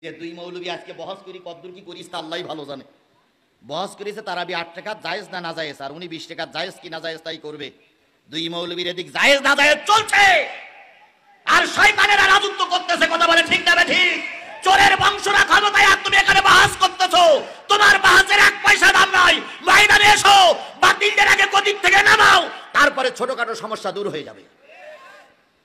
যে দুই মৌলবী আজকে বহস করি কদ্দুর কি করিস তা আল্লাহই ভালো জানে। বহস করেছে তারাবি 8 টাকা জায়েজ না না জায়েজ, আর উনি 20 টাকা জায়েজ কি না জায়েজ তাই করবে। দুই মৌলবীর এদিক জায়েজ না জায়েজ চলছে, আর শয়তানেরা রাজত্ব করতেছে। কথা বলে ঠিক না ঠিক? চোরের বংশরা ক্ষমতায়, আর তুমি এখানে বাহাস করতেছো। তোমার বাহাসের 1 পয়সা দাম নাই। ময়দানে এসো, বাতিলদের আগে গদির থেকে নামাও, তারপরে ছোটখাটো সমস্যা দূর হয়ে যাবে।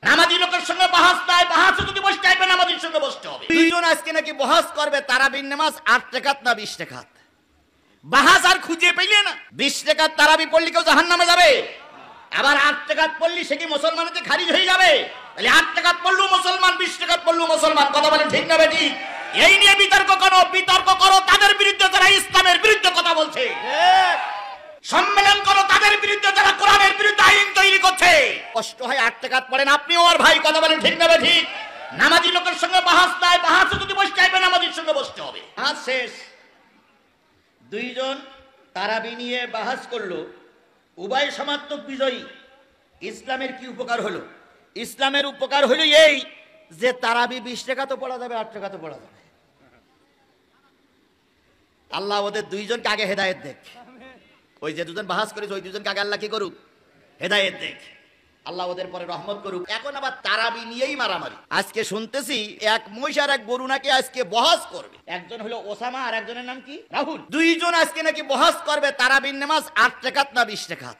নামাজি লোকের সঙ্গে বাহাস নাই, বাহাসে যদি বসতে হবে নামাজির সঙ্গে বসতে হবে। দুইজন আজকে নাকি বহাস করবে তারাবির নামাজ 8 টাকাত না 20 টাকাত। বাহাস আর খুঁজে পেলে না। 20 টাকাত তারাবি পড়লে কেউ জাহান্নামে যাবে, আবার 8 টাকাত পড়লে সে কি মুসলমানকে খারিজ হয়ে যাবে? তাহলে 8 টাকাত পড়লো মুসলমান, 20 টাকাত পড়লো মুসলমান। কথা বলেন ঠিক না বেঠিক? এই নিয়ে বিতর্ক করো তাদের বিরুদ্ধে যারা ইসলামের বিরুদ্ধে কথা বলছে। সম্মেলন করো তাদের বিরুদ্ধে যারা কোরআনের বিরুদ্ধে আইন তৈরি করছে। কষ্ট হয় 8 টাকাত পড়েন আপনিও আর ভাই। কথা বলেন ঠিক না বেঠিক? নামাজি লোকের সঙ্গে বাহাস নাই, বাহাসে যদি বসতে হবে নামাজির সঙ্গে বসতে হবে। বাহাস শেষ, দুইজন তারাবি নিয়ে বাহাস করলো, উভয় সমার্থক বিজয়ী। ইসলামের কি উপকার হলো? ইসলামের উপকার হলো এই যে তারাবি 20 টাকা তো পড়া যাবে, 8 টাকা তো পড়া যাবে। আল্লাহ ওদের দুইজনকে আগে হেদায়েত দেখ। ওই যে দুজন বাহাস করেছে ওই দুজনকে আগে আল্লাহ কি করুক? হেদায়েত দেখ। আল্লাহ ওদের পরে রহমত করুক। এখন আবার তারাবি নিয়েই মারামারি। আজকে শুনতেছি এক মহিষ আর এক গরু নাকি আজকে বহাস করবে। একজন হলো ওসামা আর একজনের নাম কি? রাহুল। দুইজন আজকে নাকি বহাস করবে তারাবির নামাজ 8 টাকাত না 20 টাকাত।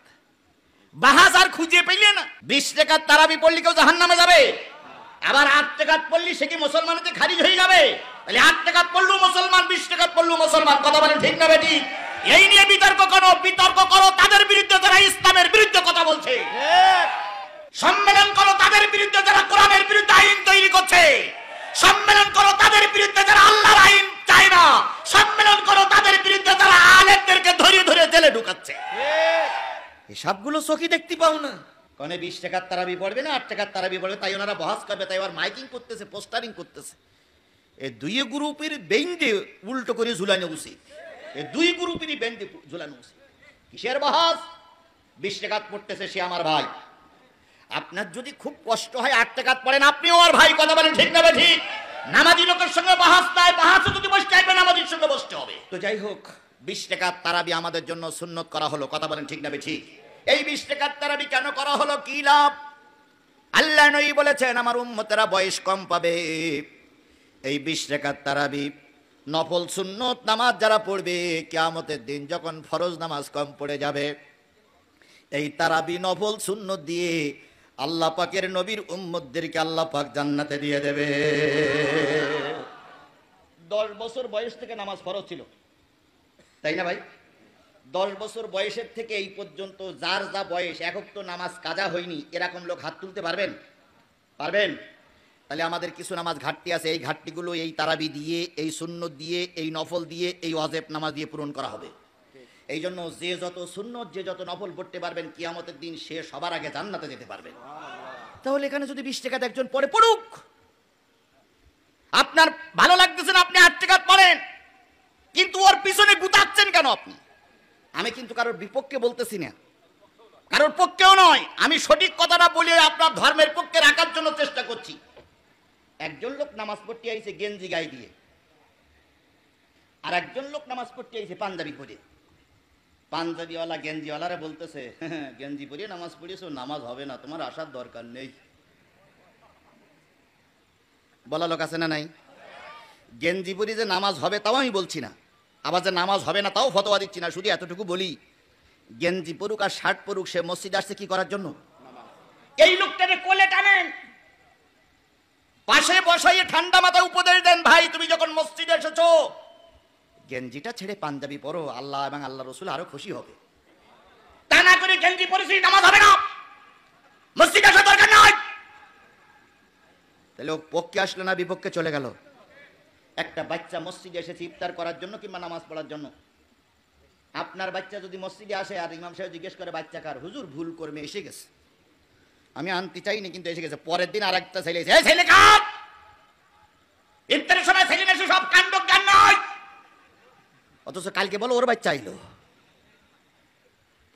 বাহাস আর খুঁজে পেলে না। 20 টাকাত তারাবি পড়লে কেউ জাহান্নামে যাবে, আবার 8 টাকাত পড়লে সে কি মুসলমানকে খারিজ হয়ে যাবে? তাহলে 8 টাকাত পড়লো মুসলমান, 20 টাকাত পড়লো মুসলমান। কথা বলেন ঠিক না বেঠিক? এই নিয়ে বিতর্ক করো তাদের বিরুদ্ধে যারা ইসলামের বিরুদ্ধে কথা বলছে। সম্মেলন করো তাদের বিরুদ্ধে যারা কোরআনের বিরুদ্ধে আইন তৈরি করছে। সম্মেলন করো তাদের বিরুদ্ধে যারা আল্লাহর আইন চায় না। সম্মেলন করো তাদের বিরুদ্ধে যারা আলেমদেরকে ধরে ধরে জেলে ঢুকাচ্ছে। এসবগুলো চোখে দেখতে পাও না। কনে 20 টাকার তারাবি পড়বে না 8 টাকার তারাবি পড়বে, তাই ওনারা বহাস করবে, তাই আবার মাইকিং করতেছে, পোস্টারিং করতেছে। এই দুই গ্রুপের বেঞ্চে উল্টো করে ঝুলানো উচিত। এই দুই গ্রুপেরই বেঞ্চে ঝুলানো উচিত। কিসের বহাস? 20 টাকাত পড়তেছে সে আমার ভাই। আপনার যদি খুব কষ্ট হয় 8 টাকাত পড়েন আপনিও আর ভাই। কথা বলেন ঠিক না ঠিক? নামাজি লোকের সঙ্গে বাহাস নাই, বাহাসে যদি বসতে হবে নামাজির সঙ্গে বসতে হবে। তো যাই হোক, 20 টাকাত তারাবি আমাদের জন্য সুন্নত করা হলো। কথা বলেন ঠিক না ঠিক? এই 20 টাকাত তারাবি কেন করা হলো, কি লাভ? আল্লাহ নবী বলেছেন আমার উম্মতেরা বয়স কম পাবে। এই 20 টাকাত তারাবি নফল সুন্নত নামাজ যারা পড়বে, কিয়ামতের দিন যখন ফরজ নামাজ কম পড়ে যাবে, এই তারাবি নফল সুন্নত দিয়ে আল্লাহ পাকের নবীর উম্মতদেরকে আল্লাহ পাক জান্নাতে দিয়ে দেবে। 10 বছর বয়স থেকে নামাজ ফরজ ছিল, তাই না ভাই? 10 বছর বয়সের থেকে এই পর্যন্ত যার যা বয়স এখন তো নামাজ কাজা হয়নি, এরকম লোক হাত তুলতে পারবেন? পারবেন? তাহলে আমাদের কিছু নামাজ ঘাটতি আছে, এই ঘাটতিগুলো এই তারাবি দিয়ে, এই সুন্নত দিয়ে, এই নফল দিয়ে, এই ওয়াজিব নামাজ দিয়ে পূরণ করা হবে। এই জন্য যে যত সুন্নত, যে যত নফল পড়তে পারবেন, কিয়ামতের দিন সে সবার আগে জান্নাতে যেতে পারবেন। তাহলে এখানে যদি 20 টাকাতে একজন পড়ে, পড়ুক। আপনার ভালো লাগতেছে না আপনি 8 টাকা পড়েন, কিন্তু ওর পিছনে গুতাচ্ছেন কেন আপনি? আমি কিন্তু কারোর বিপক্ষে বলতেছি না, কারোর পক্ষেও নয়। আমি সঠিক কথাটা বলে আপনার ধর্মের পক্ষে রাখার জন্য চেষ্টা করছি। একজন লোক নামাজ পড়তে আইছে গেঞ্জি গায়ে দিয়ে, আর একজন লোক নামাজ পড়তে আইছে পাঞ্জাবি পরে। পাঞ্জাবিওয়ালা গেঞ্জিওয়ালারে বলতেছে, গেঞ্জি পরিয়ে নামাজ পড়িয়েছো, নামাজ হবে না, তোমার আসার দরকার নেই। বলা লোক আছে না নাই? গেঞ্জি পরি যে নামাজ হবে তাও আমি বলছি না, আবার যে নামাজ হবে না তাও ফতোয়া দিচ্ছি না। শুধু এতটুকু বলি, গেঞ্জি পরুক আর শার্ট পরুক, সে মসজিদে আসছে কি করার জন্য? এই লোকটাকে কোলে টানেন, পাশে বসাইয়ে ঠান্ডা মাথায় উপদেশ দেন, ভাই তুমি যখন মসজিদে এসেছো গেঞ্জিটা ছেড়ে পাঞ্জাবি পরো, আল্লাহ এবং আল্লাহ রসুল আরো খুশি হবে। তা না করে গেঞ্জি পরেছি নামাজ হবে না, মসজিদে আসার দরকার নয়। তাহলে ও পক্ষে আসলো না বিপক্ষে চলে গেল? একটা বাচ্চা মসজিদে এসেছে ইফতার করার জন্য কিংবা নামাজ পড়ার জন্য। আপনার বাচ্চা যদি মসজিদে আসে আর ইমাম সাহেব জিজ্ঞেস করে বাচ্চা কার, হুজুর ভুল কর্মে এসে গেছে, আমি আনতে চাইনি কিন্তু এসে গেছে। পরের দিন আর একটা ছেলে এসে, ছেলে কার ইফতারের সময় ছেলে এসে সব কাণ্ড জ্ঞান নয়, অথচ কালকে বলো ওর বাচ্চা আইলো।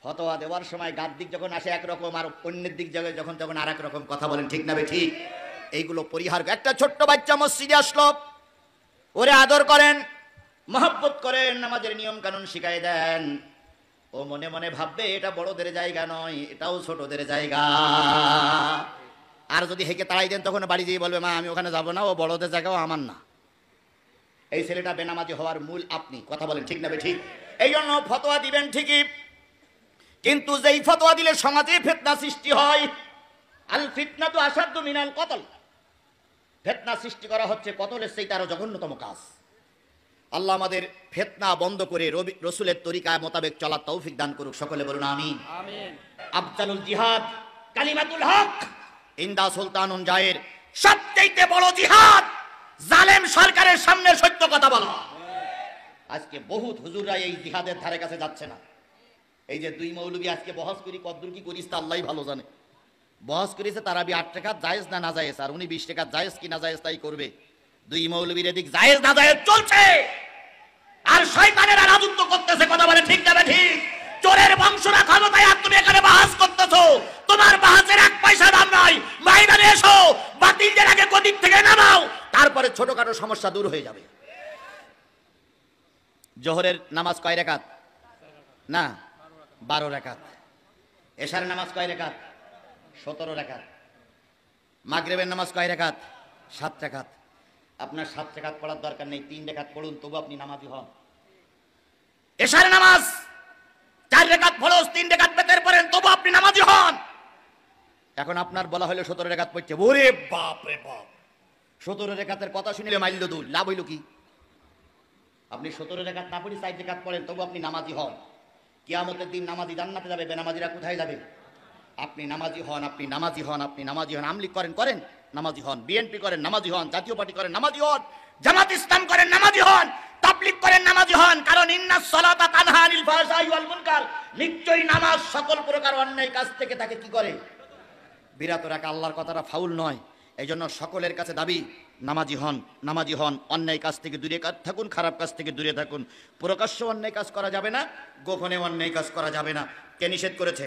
ফতোয়া দেওয়ার সময় গার দিক যখন আসে একরকম, আর অন্যের দিক যখন যখন আর এক রকম। কথা বলেন ঠিক না ঠিক? এইগুলো পরিহার। একটা ছোট্ট বাচ্চা মসজিদে আসলো, ও ওরে আদর করেন, মহব্বত করেন, নামাজের নিয়ম কানুন শিখাই দেন। ও মনে মনে ভাববে এটা বড়দের জায়গা নয়, এটাও ছোটদের জায়গা। আর যদি হেঁকে তাড়াই দেন তখন বাড়ি যেয়ে বলবে মা আমি ওখানে যাব না, ও বড়দের জায়গাও আমার না। এই ছেলেটা বেনামাজি হওয়ার মূল আপনি। কথা বলেন ঠিক না ঠিক? এই জন্য ফতোয়া দিবেন ঠিকই, কিন্তু যেই ফতোয়া দিলে সমাজে ফিতনা সৃষ্টি হয়। আল ফিতনা তো আসাদ্দু মিনাল কতল। ফিতনা সৃষ্টি করা হচ্ছে কতলের সেই আরো জঘন্যতম কাজ। আল্লাহ আমাদের ফিতনা বন্ধ করে রসুলের তরিকা মোতাবেক চলার তৌফিক দান করুক। সকলে বলুন আমিন। আফজালুল জিহাদ কালিমাতুল হক ইনদা সুলতানুন জায়ের। সবচেয়ে বড় জিহাদ জালেম সরকারের সামনে সত্য কথা বলা। আজকে বহুত হুজুররা এই জিহাদের ধারে কাছে যাচ্ছে না। এই যে দুই মৌলবী আজকে বহস করি, কদ্দুর কি করিস তা আল্লাহই ভালো জানে। বহস করেছে তারাবি 8 টাকা জায়েজ না না জায়েজ, আর উনি 20 টাকা জায়েজ কি না জায়েজ তাই করবে। দুই মৌলবীর এদিক জায়েজ না জায়েজ চলছে, আর শয়তানেরা রাজত্ব করতেছে। কথা বলে ঠিক না ঠিক? চোরের বংশরা ক্ষমতায়, আর তুমি এখানে বাহাস করতেছো। তোমার বাহাসের 1 পয়সা দাম নাই। ময়দানে এসো, বাতিলদের আগে গদির থেকে নামাও, তারপরে ছোটখাটো সমস্যা দূর হয়ে যাবে। জোহরের নামাজ কয় রাকাত? না 12 রাকাত। এশারের নামাজ কয় রাকাত? 17 রাকাত। মাগরিবের নামাজ কয় রাকাত? 7 রাকাত। আপনার 7 রাকাত পড়ার দরকার নেই, 3 রাকাত পড়ুন, তবু আপনি নামাজি হন। এশারের নামাজ 4 রাকাত ফরজ, 3 রাকাত বেতের পড়েন, তবু আপনি নামাজি হন। এখন আপনার বলা হলো 17 রাকাত পড়ছে, ওরে বাপ রে বাপ, 17 রাকাতের কথা শুনলে মাইল দুল, লাভ হইল কি? আপনি 17 রাকাত না পড়ি 4 রাকাত পড়েন, তবু আপনি নামাজি হন। কিয়ামতের দিন নামাজি জান্নাতে যাবে, বেনামাজিরা কোথায় যাবে? আপনি নামাজি হন, আপনি নামাজি হন, আপনি নামাজি হন। আমলিগ করেন করেন নামাজি হন, বিএনপি করেন নামাজি হন, জাতীয় পার্টি করেন নামাজি হন, জামাত ইসলাম করেন নামাজি হন, তাবলীগ করেন নামাজি হন। কারণ ইন্নাস সালাতা তানহা আনিল ফাহশাই ওয়াল মুনকার, নিশ্চয়ই নামাজ সকল প্রকার অন্যায় কাজ থেকে তাকে কি করে? বিরত রাখে। আল্লাহর কথাটা ফাউল নয়। এই জন্য সকলের কাছে দাবি নামাজি হন, নামাজি হন। অন্যায় কাজ থেকে দূরে থাকুন, খারাপ কাজ থেকে দূরে থাকুন। প্রকাশ্য অন্যায় কাজ করা যাবে না, গোপনে অন্যায় কাজ করা যাবে না। কে নিষেধ করেছে?